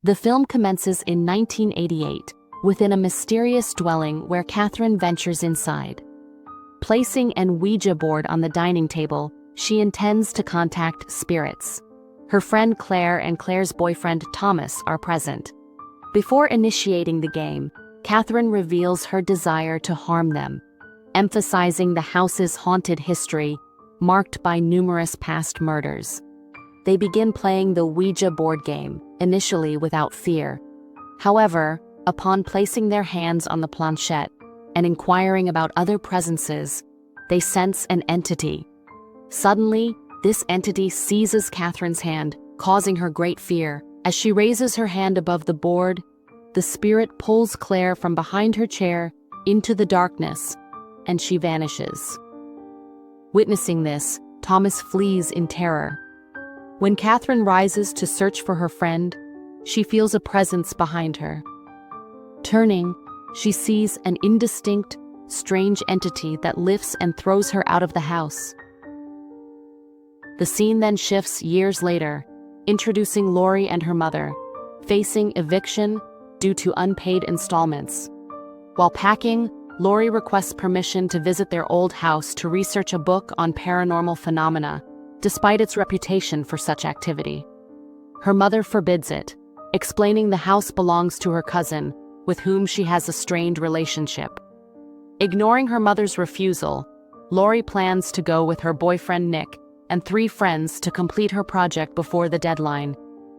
The film commences in 1988, within a mysterious dwelling where Catherine ventures inside. Placing an Ouija board on the dining table, she intends to contact spirits. Her friend Claire and Claire's boyfriend Thomas are present. Before initiating the game, Catherine reveals her desire to harm them, emphasizing the house's haunted history, marked by numerous past murders. They begin playing the Ouija board game, initially without fear. However, upon placing their hands on the planchette and inquiring about other presences, they sense an entity. Suddenly, this entity seizes Catherine's hand, causing her great fear. As she raises her hand above the board, the spirit pulls Claire from behind her chair into the darkness, and she vanishes. Witnessing this, Thomas flees in terror. When Catherine rises to search for her friend, she feels a presence behind her. Turning, she sees an indistinct, strange entity that lifts and throws her out of the house. The scene then shifts years later, introducing Laurie and her mother, facing eviction due to unpaid installments. While packing, Laurie requests permission to visit their old house to research a book on paranormal phenomena, despite its reputation for such activity. Her mother forbids it, explaining the house belongs to her cousin, with whom she has a strained relationship. Ignoring her mother's refusal, Laurie plans to go with her boyfriend Nick and 3 friends to complete her project before the deadline.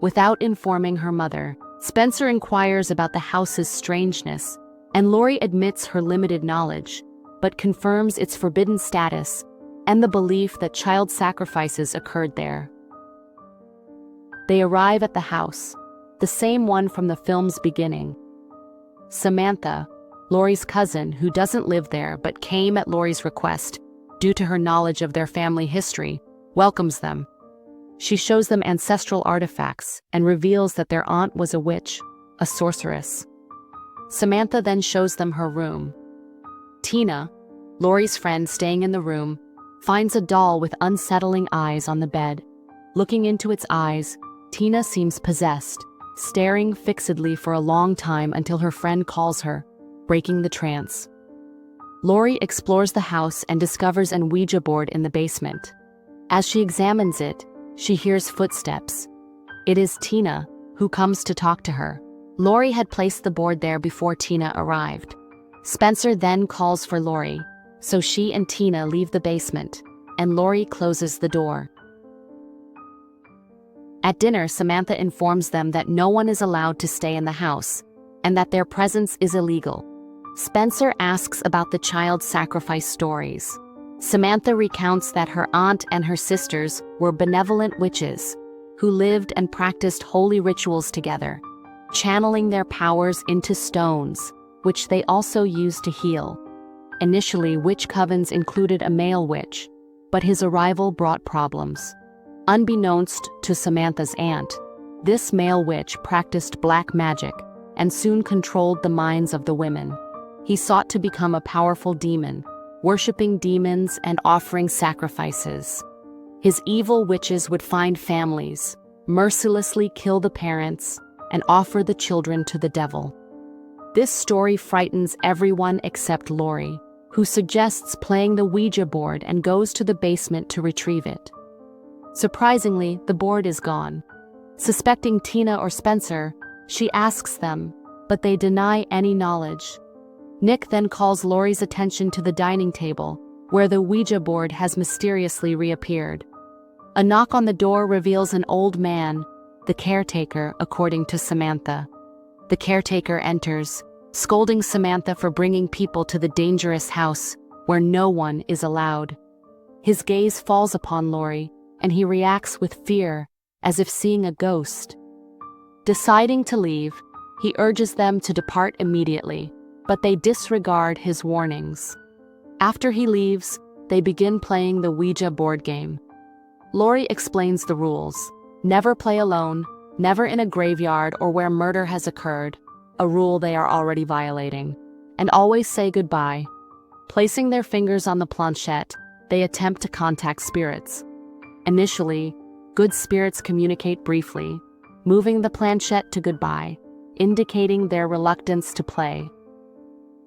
Without informing her mother, Spencer inquires about the house's strangeness, and Laurie admits her limited knowledge, but confirms its forbidden status and the belief that child sacrifices occurred there. They arrive at the house, the same one from the film's beginning. Samantha, Laurie's cousin who doesn't live there but came at Laurie's request due to her knowledge of their family history, welcomes them. She shows them ancestral artifacts and reveals that their aunt was a witch, a sorceress. Samantha then shows them her room. Tina, Laurie's friend staying in the room, finds a doll with unsettling eyes on the bed. Looking into its eyes, Tina seems possessed, staring fixedly for a long time until her friend calls her, breaking the trance. Laurie explores the house and discovers an Ouija board in the basement. As she examines it, she hears footsteps. It is Tina, who comes to talk to her. Laurie had placed the board there before Tina arrived. Spencer then calls for Laurie, so she and Tina leave the basement, and Laurie closes the door. At dinner, Samantha informs them that no one is allowed to stay in the house, and that their presence is illegal. Spencer asks about the child sacrifice stories. Samantha recounts that her aunt and her sisters were benevolent witches, who lived and practiced holy rituals together, channeling their powers into stones, which they also used to heal. Initially, witch covens included a male witch, but his arrival brought problems. Unbeknownst to Samantha's aunt, this male witch practiced black magic and soon controlled the minds of the women. He sought to become a powerful demon, worshipping demons and offering sacrifices. His evil witches would find families, mercilessly kill the parents, and offer the children to the devil. This story frightens everyone except Laurie, who suggests playing the Ouija board and goes to the basement to retrieve it. Surprisingly, the board is gone. Suspecting Tina or Spencer, she asks them, but they deny any knowledge. Nick then calls Laurie's attention to the dining table, where the Ouija board has mysteriously reappeared. A knock on the door reveals an old man, the caretaker, according to Samantha. The caretaker enters, scolding Samantha for bringing people to the dangerous house where no one is allowed. His gaze falls upon Laurie, and he reacts with fear, as if seeing a ghost. Deciding to leave, he urges them to depart immediately, but they disregard his warnings. After he leaves, they begin playing the Ouija board game. Laurie explains the rules. Never play alone, never in a graveyard or where murder has occurred, a rule they are already violating, and always say goodbye. Placing their fingers on the planchette, they attempt to contact spirits. Initially, good spirits communicate briefly, moving the planchette to goodbye, indicating their reluctance to play.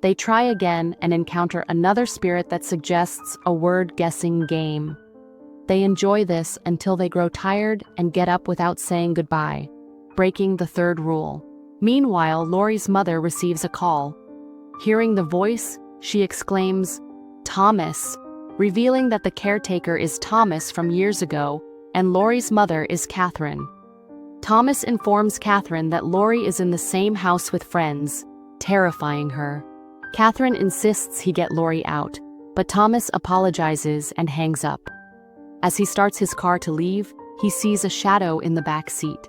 They try again and encounter another spirit that suggests a word-guessing game. They enjoy this until they grow tired and get up without saying goodbye, breaking the third rule. Meanwhile, Laurie's mother receives a call. Hearing the voice, she exclaims, "Thomas," revealing that the caretaker is Thomas from years ago, and Laurie's mother is Catherine. Thomas informs Catherine that Laurie is in the same house with friends, terrifying her. Catherine insists he get Laurie out, but Thomas apologizes and hangs up. As he starts his car to leave, he sees a shadow in the back seat.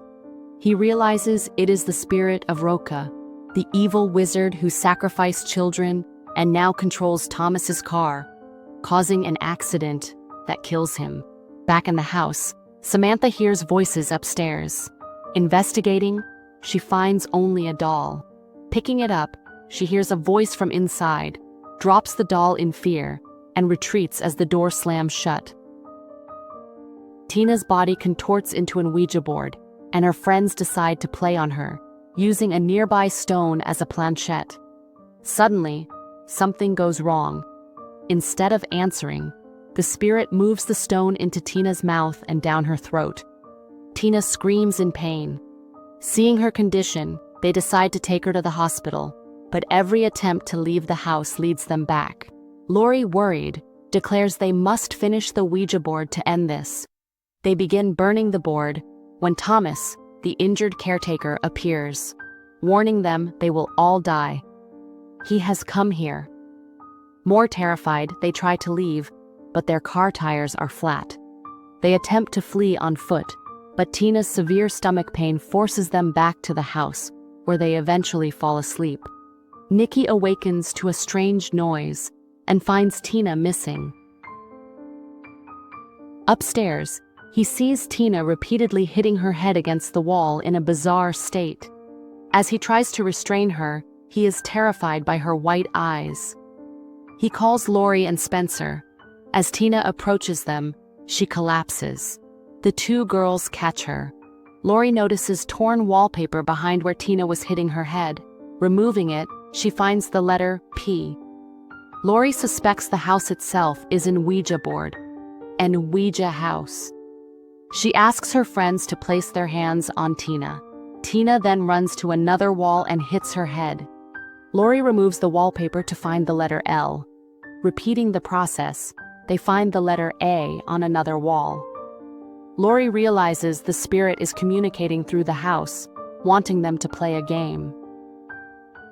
He realizes it is the spirit of Roca, the evil wizard who sacrificed children and now controls Thomas's car, causing an accident that kills him. Back in the house, Samantha hears voices upstairs. Investigating, she finds only a doll. Picking it up, she hears a voice from inside, drops the doll in fear, and retreats as the door slams shut. Tina's body contorts into an Ouija board, and her friends decide to play on her, using a nearby stone as a planchette. Suddenly, something goes wrong. Instead of answering, the spirit moves the stone into Tina's mouth and down her throat. Tina screams in pain. Seeing her condition, they decide to take her to the hospital, but every attempt to leave the house leads them back. Laurie, worried, declares they must finish the Ouija board to end this. They begin burning the board when Thomas, the injured caretaker, appears, warning them they will all die. He has come here. More terrified, they try to leave, but their car tires are flat. They attempt to flee on foot, but Tina's severe stomach pain forces them back to the house, where they eventually fall asleep. Nikki awakens to a strange noise and finds Tina missing. Upstairs, he sees Tina repeatedly hitting her head against the wall in a bizarre state. As he tries to restrain her, he is terrified by her white eyes. He calls Laurie and Spencer. As Tina approaches them, she collapses. The two girls catch her. Laurie notices torn wallpaper behind where Tina was hitting her head. Removing it, she finds the letter P. Laurie suspects the house itself is an Ouija board, an Ouija house. She asks her friends to place their hands on Tina. Tina then runs to another wall and hits her head. Laurie removes the wallpaper to find the letter L. Repeating the process, they find the letter A on another wall. Laurie realizes the spirit is communicating through the house, wanting them to play a game.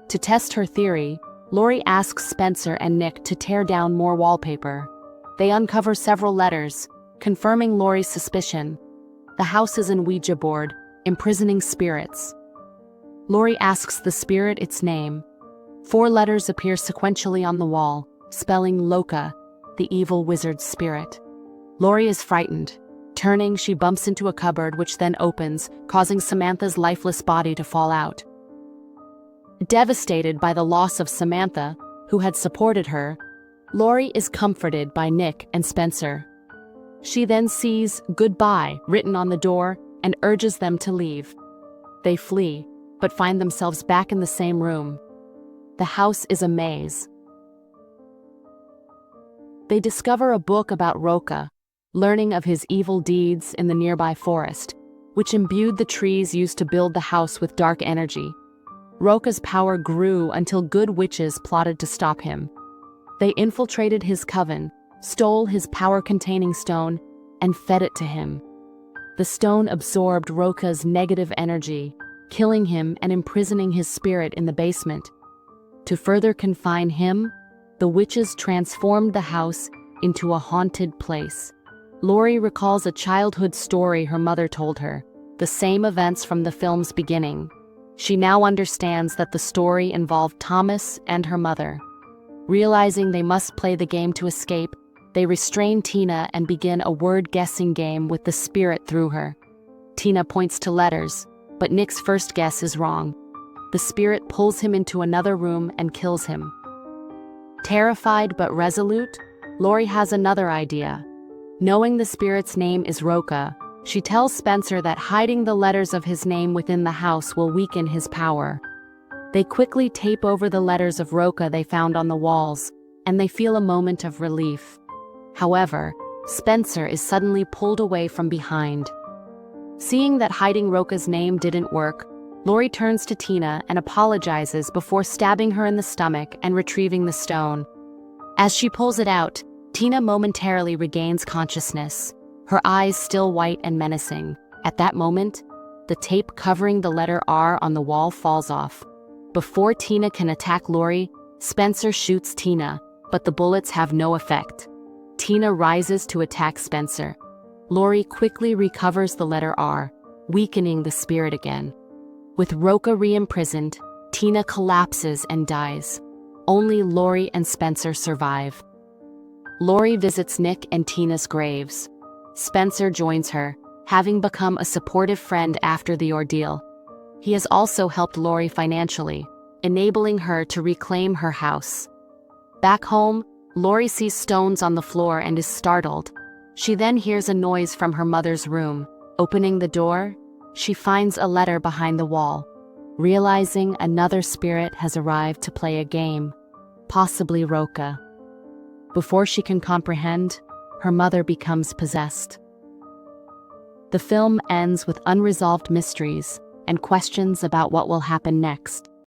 To test her theory, Laurie asks Spencer and Nick to tear down more wallpaper. They uncover several letters, confirming Laurie's suspicion. The house is an Ouija board, imprisoning spirits. Laurie asks the spirit its name. 4 letters appear sequentially on the wall, spelling Loca, the evil wizard's spirit. Laurie is frightened. Turning, she bumps into a cupboard which then opens, causing Samantha's lifeless body to fall out. Devastated by the loss of Samantha, who had supported her, Laurie is comforted by Nick and Spencer. She then sees "Goodbye" written on the door and urges them to leave. They flee, but find themselves back in the same room. The house is a maze. They discover a book about Roca, learning of his evil deeds in the nearby forest, which imbued the trees used to build the house with dark energy. Roca's power grew until good witches plotted to stop him. They infiltrated his coven, stole his power-containing stone, and fed it to him. The stone absorbed Roca's negative energy, killing him and imprisoning his spirit in the basement. To further confine him, the witches transformed the house into a haunted place. Laurie recalls a childhood story her mother told her, the same events from the film's beginning. She now understands that the story involved Thomas and her mother. Realizing they must play the game to escape, they restrain Tina and begin a word-guessing game with the spirit through her. Tina points to letters, but Nick's first guess is wrong. The spirit pulls him into another room and kills him. Terrified but resolute, Laurie has another idea. Knowing the spirit's name is Roca, She tells Spencer that hiding the letters of his name within the house will weaken his power. They quickly tape over the letters of Roca they found on the walls, and they feel a moment of relief. However, Spencer is suddenly pulled away from behind. Seeing that hiding Roca's name didn't work, Lori turns to Tina and apologizes before stabbing her in the stomach and retrieving the stone. As she pulls it out, Tina momentarily regains consciousness, her eyes still white and menacing. At that moment, the tape covering the letter R on the wall falls off. Before Tina can attack Lori, Spencer shoots Tina, but the bullets have no effect. Tina rises to attack Spencer. Lori quickly recovers the letter R, weakening the spirit again. With Roca re-imprisoned, Tina collapses and dies. Only Lori and Spencer survive. Lori visits Nick and Tina's graves. Spencer joins her, having become a supportive friend after the ordeal. He has also helped Lori financially, enabling her to reclaim her house. Back home, Lori sees stones on the floor and is startled. She then hears a noise from her mother's room. Opening the door, she finds a letter behind the wall. Realizing another spirit has arrived to play a game, possibly Roca. Before she can comprehend, her mother becomes possessed. The film ends with unresolved mysteries and questions about what will happen next.